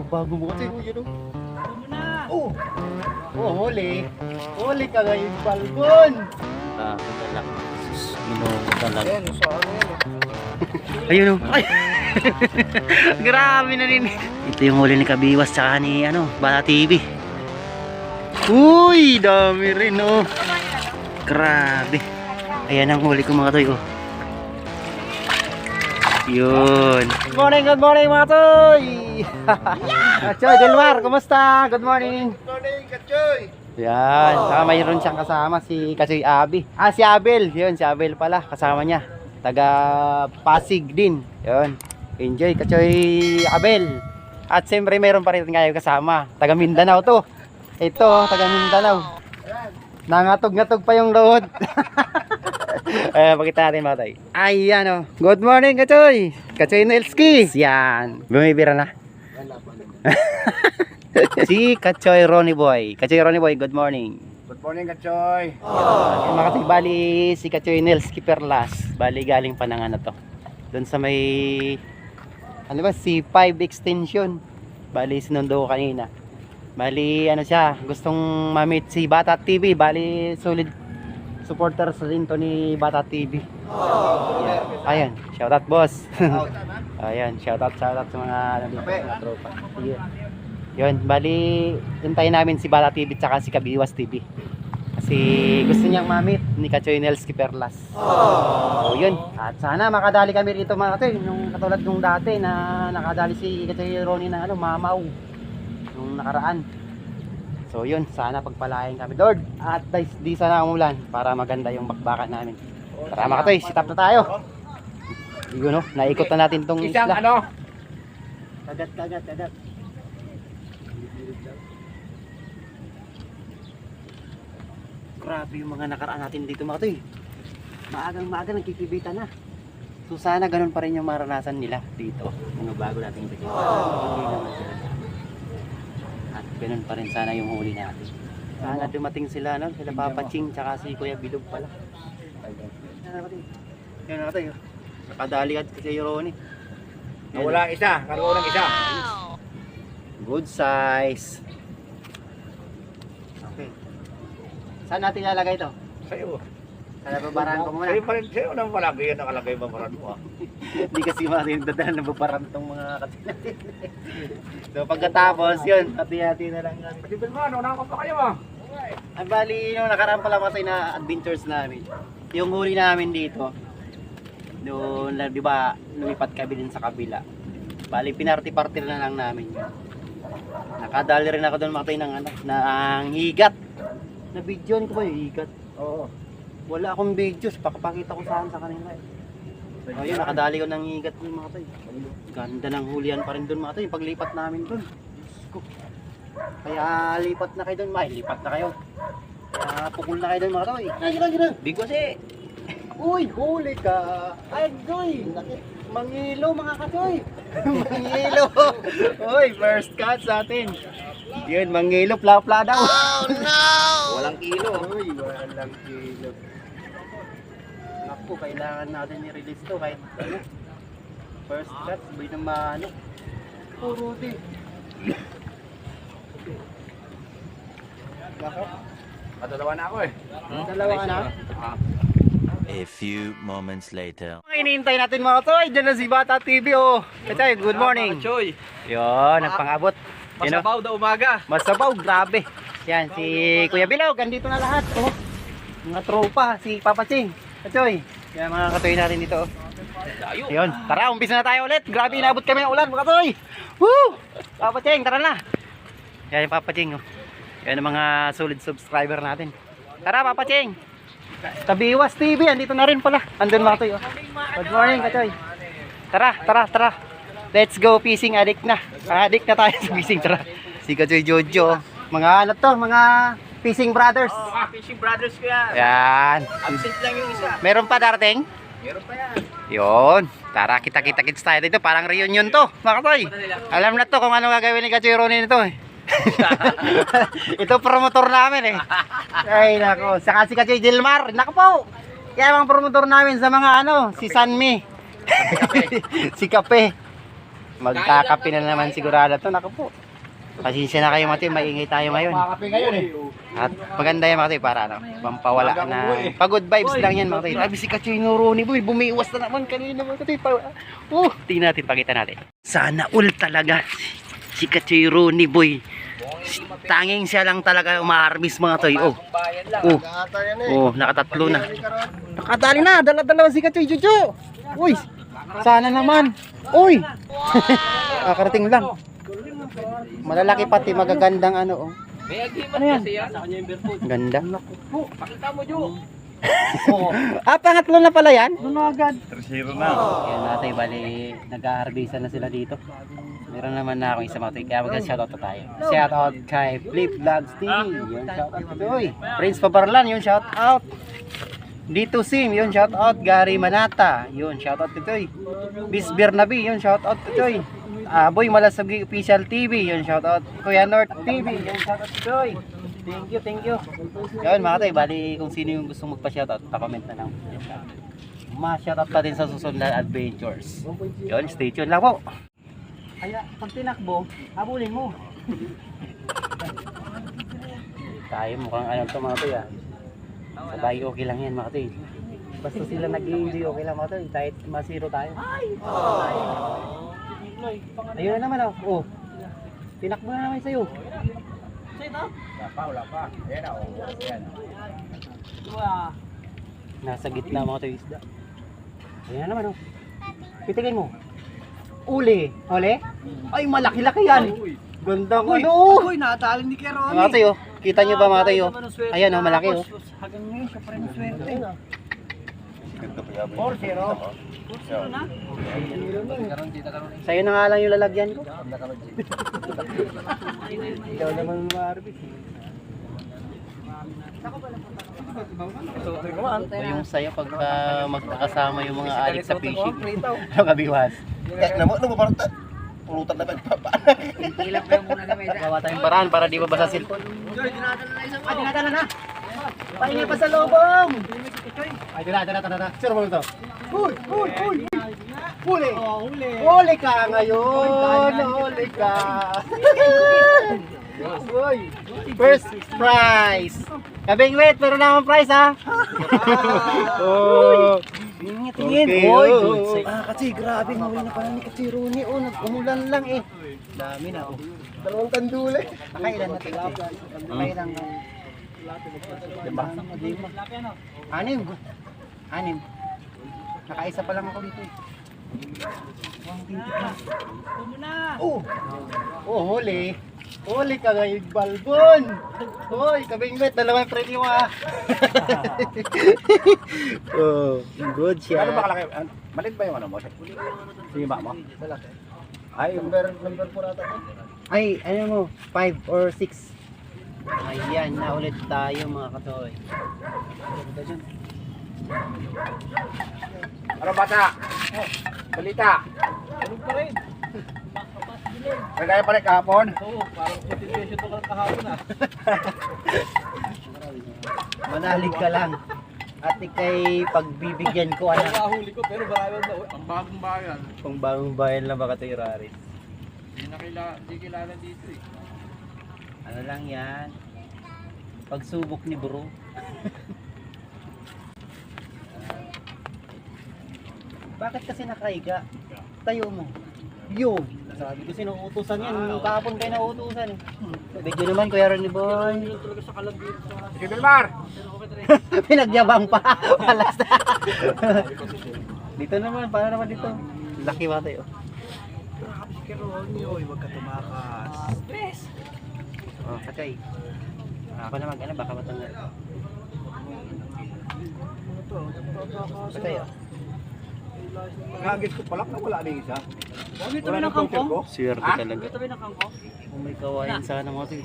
Bago mo kasi yun. Oh. Oh, huli. Huli ka ngayon, Balbon. Ah, lang. Minuto talaga. Ayan, sa ano yan. Ayun o. Ay. Grabe na rin. Ito yung huli ni Kabiwas tsaka ni Bata TV. Uy, dami rin oh. Grabe. Ayan ang huli ko mga toy oh. Yun. Good morning mga toy. Kachoy, Delmar, kumusta? Good morning. Good morning, Kachoy. Yan, saka mayroon siyang kasama si Kachoy Abi. Ah, si Abel. Yun, si Abel pala, kasama niya. Taga Pasig din. Yun. Enjoy, Kachoy Abel. At siyempre mayroon pa rin kayo kasama. Taga Mindanao to. Ito, taga Mindanao. Nangatog-ngatog pa yung load. Pakita natin mga tay. Ayan o. Good morning, Kachoy. Kachoy Nelski. Yan. Bumibira na. Si Kachoy Ronnie Boy. Kachoy Ronnie Boy, good morning. Good morning, Kachoy. Yan mga tay, bali si Kachoy Nelski Perlas. Bali galing pa ng to. Doon sa may C5 extension. Bali sinundo ko kanina. Bali siya, gustong ma-meet si Bata TV. Bali solid supporters rin to ni Bata TV. Ayan, shoutout boss. Ayan, shoutout sa mga tropa. Yun, bali hintayin namin si Bata TV tsaka si Kabiwas TV. Kasi gusto niyang ma-meet ni Kachoy Nelski Perlas. So yun, at sana makadali kami rito mga katoy. Nung katulad nung dati na nakadali si Kachoy Ronnie ng Mamaw nung nakaraan. So yun, sana pagpalain kami Lord. At di sana umulan para maganda yung bakbakan namin. Tara mga katoy, sit up na tayo. Yun no, naikot na natin tong Isang isla. Kagat. Grabe yung mga nakaraan natin dito mga katoy. Maagang nagkikibita na. So sana ganun pa rin yung maranasan nila dito. Mga bago nating video. Hindi naman sila. At ganun pa rin sana yung huli natin. Sana dumating sila, sila Papa Ching, tsaka si Kuya Bilog pala. Yan na tayo. Nakadali at si Ronnie. Wala isa, karoon ng isa. Good size. Okay. Saan natin lalagay ito? Sa'yo. Sa babaran ko muna. Sa'yo pa rin, sa'yo nang malaki yan nakalagay babaran mo ah. Hindi kasi natin dadaan na babaran itong mga katin. So pagkatapos yun, hati-hati na lang. Kasi Bilmano, nakakot pa kayo ah. Ang bali, yung nakaraan pala kasi na adventures namin. Yung huli namin dito, doon, di ba, lumipat kami din sa kabila. Bali, pinarty-party na lang namin yun. Nakadali rin ako doon makatay ng ng higat. Na video ko ba yung higat? Oo. Wala akong videos, pakapakita ko saan sa kanila eh. So yun, nakadali ko ng higat ng mga tay. Ganda ng hulihan pa rin doon mga tay, yung paglipat namin doon. Kaya lipat na kayo doon, lipat na kayo. Kaya pukul na kayo doon mga tay. Gina. Big kasi. Uy, huli ka. Ay, Joy. Mangilo mga kachoy. Mangilo. Uy, first cut sa atin. Yun, mangilo, pla-pla daw. Oh no! Walang kilo. Uy, walang kilo. Naku, kailangan natin i-release to kahit first cut, sabay na puro di. Dalawa na ako eh. Dalawa ka na? A few moments later. Ang iniintay natin mga toy, dyan na si Bata TV oh. Kachay, good morning. Choy. Yun, nagpangabot. Masabaw na umaga. Masabaw, grabe. Yan, si Kuya Bilog, andito na lahat. Oh. Mga tropa, si Papa Ching. Kachoy, yan mga katoy natin dito. Yun, tara, umpisa na tayo ulit. Grabe, inabot kami ng ulan mga katoy. Woo! Papa Ching, tara na. Yan yung Papa Ching. Oh. Yan ang mga solid subscriber natin. Tara, Papa Ching. Kabiwas TV, andito na rin pala. Andun mga katoy. Oh. Good morning, Kachoy. Tara. Let's go fishing, addict na. Addict na tayo sa fishing, tara. Si Kachoy Jojo. Mga mga fishing brothers. Fishing brothers ko yan. Yan. Absent lang yung isa. Meron pa darating? Meron pa yan. Yun. Tara, kita-kits tayo dito. Parang reunion to, mga katoy. Alam na to kung ano gagawin ni Kachoy Ronnie nito eh. Ito promotor namin eh. Ay nako, saka si Kachoy Delmar. Nako po. Kaya mga promotor namin sa mga si Sanmi. Si Kape. Magkakape na naman sigurado to. Naku po. Pasensya na kayo mga toy, maingay tayo ngayon. Makakape ngayon eh. At maganda yan mga toy para ano, pampawala na. Pagod vibes lang yan mga toy. Grabe si Kachino Rooney boy, bumiiwas na naman kanina mga toy. Tingnan natin, pakita natin. Sana all talaga si Kachino Rooney boy. Tanging siya lang talaga umaarmis mga toy. Nakatatlo na. Nakadali na, dala-dala si Kachino Jojo. Uy, sana naman. Uy, kakarating lang. Malalaki pati, magagandang ano. May agiman kasi yan. Sa kanya yung barefoot. Ganda. Pakita mo, Jo. Pangatlo na pala yan? Doon agad. 3-0 na. Yan natin, bali, nag-aarbisa na sila dito. Meron naman na akong isa mga toy, kaya mag-shoutout na tayo. Shoutout kay Flip Vlogs TV, yun shoutout to toy. Prince Pabarlan, yun shoutout. Dito Sim, yun shoutout. Gary Manata, yun shoutout to toy. Bis Bernabi, yun shoutout to toy. Boy Malasagi Official TV, yun shoutout. Kuya North TV, yun shoutout to toy. Thank you. Yun mga toy, bali kung sino yung gustong magpa-shoutout, pa-comment na lang. Ma-shoutout pa din sa susunod na adventures. Yun, stay tuned lang po. Kaya pag tinakbo, habulin mo. Tayo mukhang ano to mga toy Sabay okay lang yan mga toy. Basta sila nag-i-enjoy okay lang mga toy. Kahit masiro tayo. Ayun na naman oh. Tinakbo na naman sa'yo. Wala pa. Ayan na. Ayan. Nasa gitna mga toy isda. Ayun na naman Pitigin mo. Uli. Ay malaki-laki yan. Ganda ko Uy, natalo ni Keroni. mga toy kita nyo ba mga toy Ayan malaki Hanggang ngayon, siya pa rin ang swerte. 4-0 na? Sa'yo na nga lang yung lalagyan ko. Ikaw naman maarbis. O yung sayo pagka magkakasama yung mga adik sa fishing. Ano kabiwas? Namo parang pulutan na ba? Ilang kayo muna kami. Gawa tayong paraan para di mabasa cellphone. Joy, dinadala na isang Dinadala na! Pahingi pa sa lobong! Ay, dinadala. Sure mo ito? Uy! Huli! Huli ka ngayon! Huli ka! Uy! First prize! Kabing wait, meron na akong prize ha! Tingin! Okay, Uy! oh. Kasi grabe, huli na pala ni Kachironi. Umulan lang eh. Dami na oh. 2 tandule. Nakailan na ito? Nakailan na. Diba? Anim. Nakaisa pa lang ako dito eh. Huli. Huli ka ngayon, Balbon. Hoy, kabingwit, dalawang premi mo ah. Good siya. Ano ba kalaki? Malit ba yung ano mo? Sima mo? Ay, number 4 ata. Ay, ano mo, 5 or 6. Ayan, na ulit tayo mga katoy. Ano bata? Balita. Ano pa rin? May kaya pala kahapon. Oo, parang continuation to ka kahapon Manalig ka lang. At ikay pagbibigyan ko anak. Nakahuli ko pero marami na. Ang bagong bayan. Kung bagong bayan lang baka tayo Raris. Hindi kilala dito eh. Ano lang yan? Pagsubok ni bro. Bakit kasi nakaiga? Tayo mo. Yun. Sabi ko sinuutusan yan. Nung kahapon kayo nauutusan eh. Video naman Kuya Ronnie Boy. Talaga sa kalabir. Sige, Bilmar. Pinagyabang pa. Walas na. Dito naman. Paano naman dito? Laki ba tayo? Grabe si Keroni. Oy, wag ka tumakas. Stress. Oh, katay. Ako na mag-ano. Baka matanggal. Katay oh. Nagagis ko pala na wala na isa. Bakit Wala ng counter ko. Swerte Ah? talaga. Ito ba yung nakangko? Kung may kawain sana mo ito.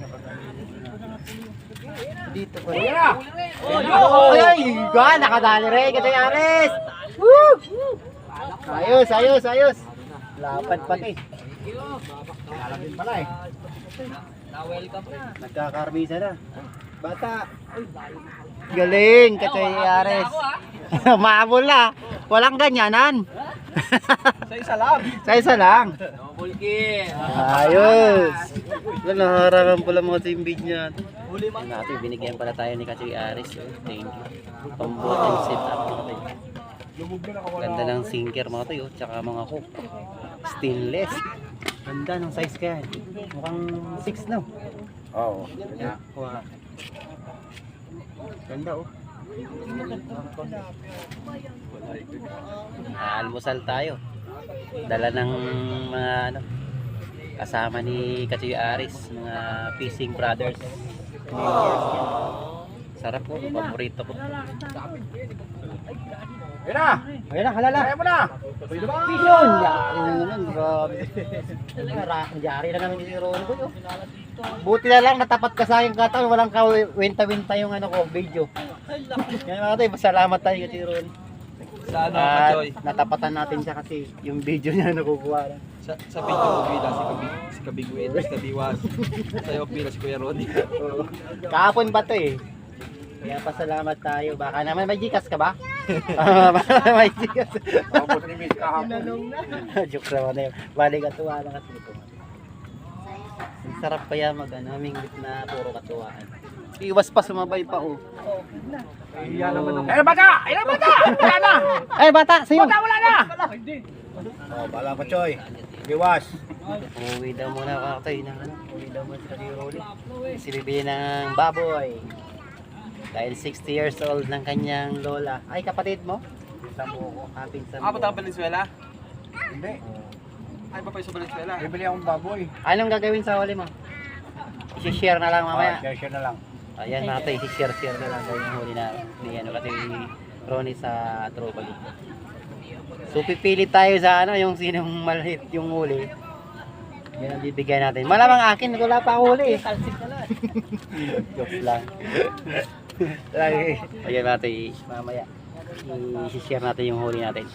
Dito pa. Ayan na. Ay! Ga! Nakadali rin! Katay Ares! Woo! Ayos! Lapad pati. Lalagin pala eh. Na-welcome na. Nagkakarbisa na. Bata! Galing! Katay Ares! Mahabol na! Walang ganyanan! Sa isa lang. Sa isa lang. Double kill. Ayos. Wala, harangan pala mga teammate niya. Huli man. Natin, binigyan pala tayo ni Kachoy Aris. Thank you. Pambuhat and set up mga tayo. Ganda ng sinker mga tayo. Tsaka mga hook. Stainless. Ganda ng size kaya. Mukhang 6 no? Oo. Wow. Ganda oh. Almusal tayo. Dala ng mga ano, kasama ni Kachoy Aris, mga fishing brothers. Sarap po, paborito ko. Ayun na! Ayun na, halala. Kaya mo na! Yun! Yari na naman, grabe. Yari na naman si Ronnie ko. Buti na lang natapat ka sa akin kataon, walang kawinta-winta yung ano ko, video. Yan mga tayo, salamat tayo kay Ronnie. Sa ano, At Kachoy? natapatan natin siya kasi yung video niya nakukuha lang. Sa video ko bida si Kabiguin, Mr. Diwas. Sa'yo pila si Kuya Ronnie. Kahapon ba to eh? Kaya pasalamat tayo. Baka naman may Gcash ka ba? Baka may Gcash. Ako po ni Miss kahapon. Joke naman na yun. Bali katuwa lang kasi ito. Ang sarap kaya mag ano, mingwit na puro katuwaan. Iwas pa, sumabay pa oh. Iya naman ako. Ayun bata! Ayun bata! Wala na! Ay bata, sa'yo! Bata wala na! Oh, bala pa Choy. Liwas. Uwi daw muna kakatoy ng ano. Uwi daw muna sa Rolly. Si bibili ng baboy. Dahil 60 years old ng kanyang lola. Ay, kapatid mo? Sa buko, kapin sa buko. Punta ka Valenzuela? Hindi. Ay pa sa Valenzuela. Bibili akong baboy. Anong gagawin sa huli mo? I-share na lang mamaya. Share na lang. Ayan mga tayo, i-share na lang daw yung huli na ni ano kasi Ronnie sa tropa dito. So pipili tayo sa ano, yung sinong maliit yung huli. Yan ang bibigyan natin. Malamang akin, wala pa ako huli eh. Jokes lang. Ayan natin, mamaya i-share natin yung huli natin.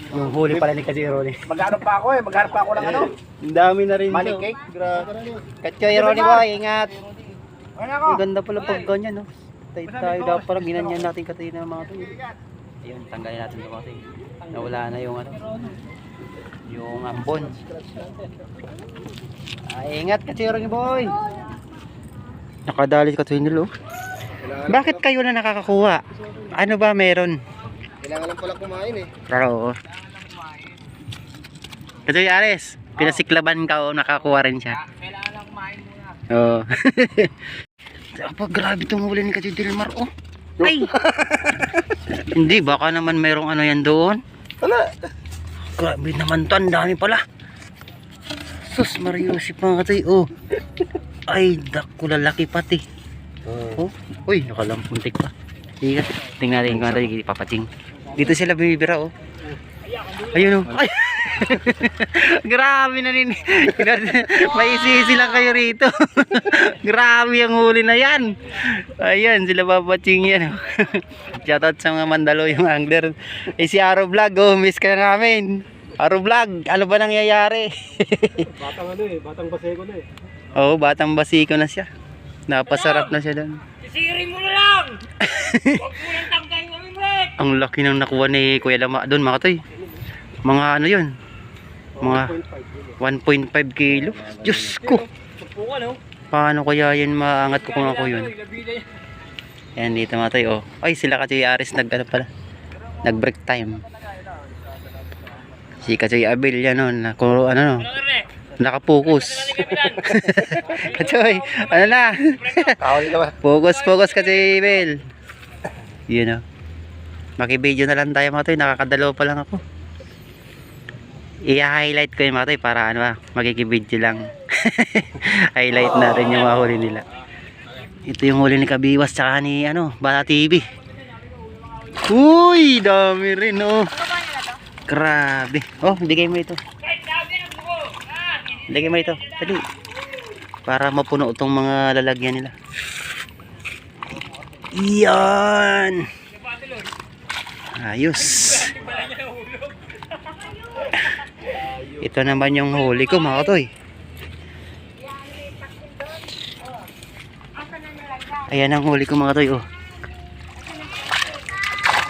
Yung huli pala ni kasi Ronnie. Maghanap pa ako eh. Maghanap pa ako ng ano. Ang dami na rin Money to. cake. Grabe. Katchoy Ronnie boy, ingat. Ayun ako. Ang ganda pala pag ganyan, no? Tayo dapat parang ginanyan natin katina ng mga to. Ayun, tanggalin natin ito kasi nawala na yung ano, yung ambon. Ay, ingat kasi Ronnie boy. Nakadali ka to nilo. Bakit kayo na nakakakuha? Ano ba meron? Kailangan lang pala kumain eh. Oo. Kasi Ares, pinasiklaban ka o nakakuha rin siya. Kailangan lang kumain muna. Oo. Apa, grabe itong huli ni Kachoy Delmar. Oh. Ay! Hindi, baka naman merong ano yan doon. Wala. Grabe naman to, ang dami pala. Sus, Mariusip mga Kachoy. Oh. Ay, dako lalaki pati. Oh. Uy, nakalampuntik pa. Sige, tingnan natin kung ano yung papaching. Dito sila bibira oh. Ayun oh. Ay. Grabe na rin. May isisi lang kayo rito. Grabe ang huli na yan. Ayan, sila papaching yan. Shoutout sa mga Mandaluyong angler. Si Aro Vlog, oh, miss ka na namin. Aro Vlog, ano ba nangyayari? Batang ano eh, batang baseko na eh. Oo, batang basiko na siya. Napasarap na siya doon. Sisirin mo na lang! Huwag mo lang tangkay mo Mimret! Ang laki ng nakuha ni Kuya Lama doon mga Toy. Mga ano yun? Mga 1.5 kilo. Diyos ko! Paano kaya yan maangat ko kung ako yun? Ayan dito mga Toy. Oh. Ay sila Kachoy Aris nag-ano pala. Nag-break time. Si Kachoy Abel yan oh. Ano no? Nakapokus. Kachoy, ano na? Focus Kachoy Abel. Yun o. Makibideo na lang tayo mga Toy. Nakakadalaw pa lang ako. I-highlight ko yung mga Toy para ano magkikibideo lang. Highlight na rin yung mga huli nila. Ito yung huli ni Kabiwas tsaka ni ano, Bata TV. Uy, dami rin oh. Grabe. Oh, bigay mo ito. Lagyan mo ito. Dali. Para mapuno itong mga lalagyan nila. Iyan. Ayos. Ito naman yung huli ko mga Toy. Ayan ang huli ko mga Toy. Oh.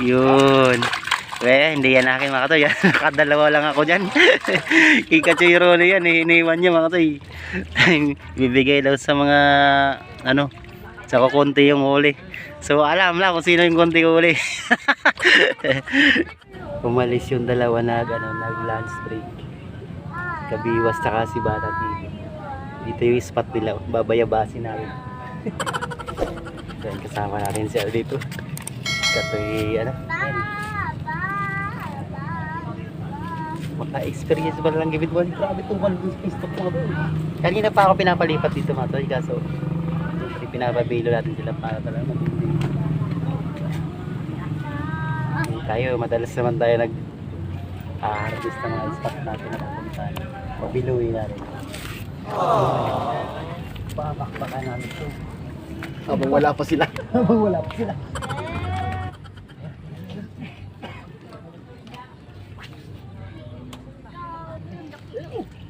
Yun. Hindi yan akin mga katoy. Nakadalawa lang ako dyan. Kay Kachoy Ronnie yan. Iniwan niya mga katoy. Bibigay daw sa mga ano, sa kukunti yung huli. So alam lang kung sino yung kunti huli. Umalis yung dalawa na nag lunch break. Kabiwas tsaka si Bata TV. Dito yung spot nila. Babayabasin namin. Then kasama natin siya dito. Katoy ano. Maka-experience ba lang gibit mo? Grabe itong one stop mga bro. Kanina pa ako pinapalipat dito mga toy. Kaso pinapabilo natin sila para talaga matindi. Tayo, madalas naman tayo nag-harvest ng mga spot natin na pupuntahan. Pabiluin natin. Pamakbakan namin ito. Habang wala pa sila. Habang wala pa sila.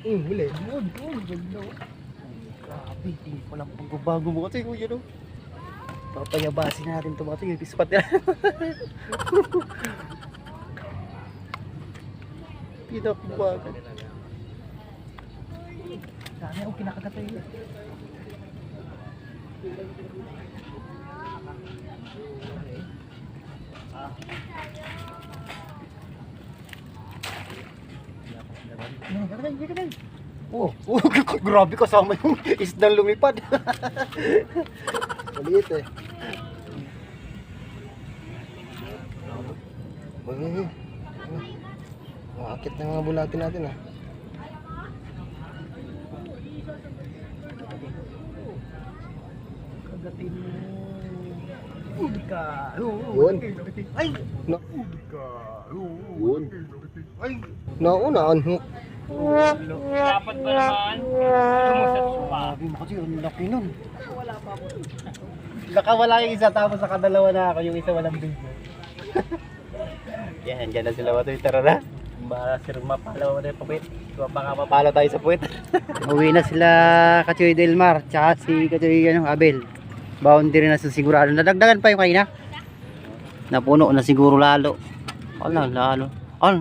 Huli. Grabe, tingin ko lang pagbabago mo kasi kuya no. Papayabasin natin ito mga ito yung spot nila. Pinakbagan. Sana ako kinakagatay yun. Oh, grabe kasama yung isdang lumipad. Maliit eh. Makakit na mga bulatin natin ah. Kagatin mo. Huli ka. Yun. Ay! Huli ka. Yun. Ay! Naunaan. Dapat ba naman? Lumusat supa. Grabe mo kasi ang laki nun. Nakawala yung isa tapos nakadalawa na ako, yung isa walang video. Yan, dyan na sila mga toy. Tara na. Baka sir mapalaw na yung puwit. Baka mapalaw tayo sa puwit. Uwi na sila Kachoy Delmar tsaka si Kachoy Abel. Boundary na sa sigurado. Nadagdagan pa yung kanina. Napuno na siguro lalo. Wala, lalo.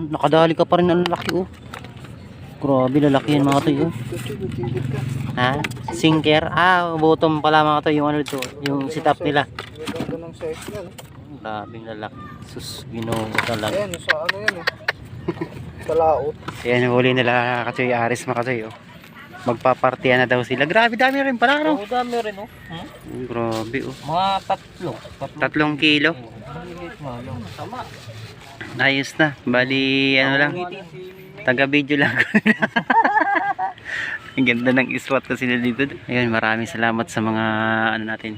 Nakadali ka pa rin ang laki oh. Grabe, lalaki yan mga toy oh. Ha? Sinker? Bottom pala mga toy yung ano dito. Yung setup nila. Grabing lalaki. Sus, ginoo talaga. Ayan, sa ano yan eh. Sa laot. Ayan, huli nila Kachoy Aris mga toy oh. Magpapartiyan na daw sila. Grabe, dami rin pala no? Oo, dami rin oh. Grabe oh. Mga 3 kilo. Tama. Ayos na. Bali, ano lang. Taga-video lang. Ang ganda ng iswat na sila dito. Ayun, maraming salamat sa mga ano natin.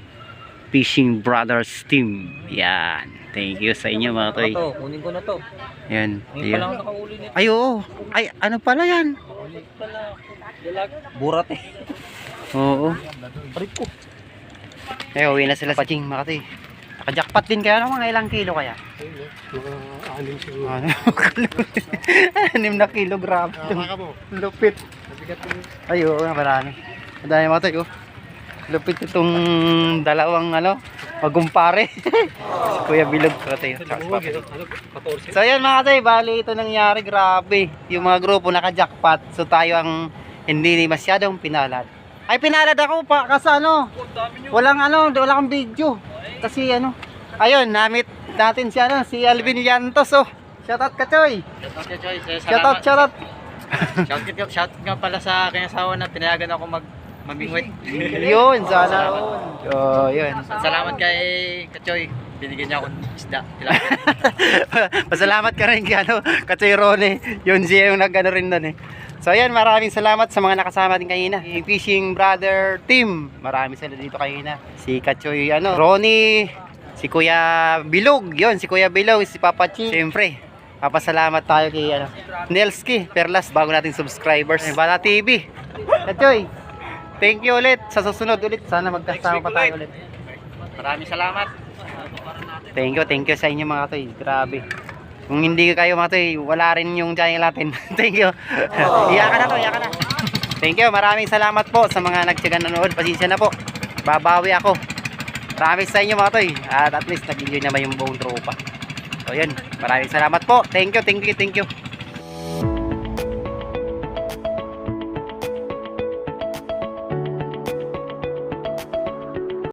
Fishing Brothers team. Yan. Thank you sa inyo mga toy. Ito, kunin ko na to. Yan. Ngayon pa lang nakauli nito. Ay, oo. Ay, ano pala yan? Ulit pala. Dalag. Burat eh. Oo. Parit ko. Ay, uwi na sila sa Ching mga toy. Naka-jackpot din kaya naman. Ilang kilo kaya? Mga 6 siguro. 6 na kilogram. Lupit. Ay, oo, marami. Madami mga toy, oh. Lupit itong dalawang ano, magumpare. Si Kuya Bilog ko tayo. So ayan mga toy, bali ito nangyari, grabe. Yung mga grupo naka-jackpot. So tayo ang hindi masyadong pinalad. Ay, pinalad ako pa kasi ano, walang video. Kasi ano, ayun, namit natin si ano, si Alvin Llantos oh. Shoutout Kachoy. Shoutout. Shout nga pala sa aking asawa na tinayagan ako mamingwit. Yun, sana all. Oh, yun. Salamat kay Kachoy. Binigyan niya ako ng isda. Pasalamat ka rin kay ano, Kachoy Ronnie. Yun siya yung nag-ano rin doon eh. So ayan, maraming salamat sa mga nakasama din kanina. Yung Fishing Brother team. Marami sila dito kanina. Si Kachoy Ronnie, si Kuya Bilog. Yun, si Kuya Bilog, si Papa Chi. Siyempre, papasalamat tayo kay Nelski Perlas, bago nating subscribers. Bata TV. Kachoy, thank you ulit. Sa susunod ulit, sana magkasama pa tayo ulit. Maraming salamat. Thank you sa inyo mga toy. Grabe. Kung hindi kayo mga toy, wala rin yung channel natin. Thank you. Iyakan na. Thank you. Maraming salamat po sa mga nagtiyagan nanood. Pasensya na po. Babawi ako. Promise sa inyo mga toy. At least nag-enjoy naman yung buong tropa. So yun, maraming salamat po. Thank you, thank you, thank you.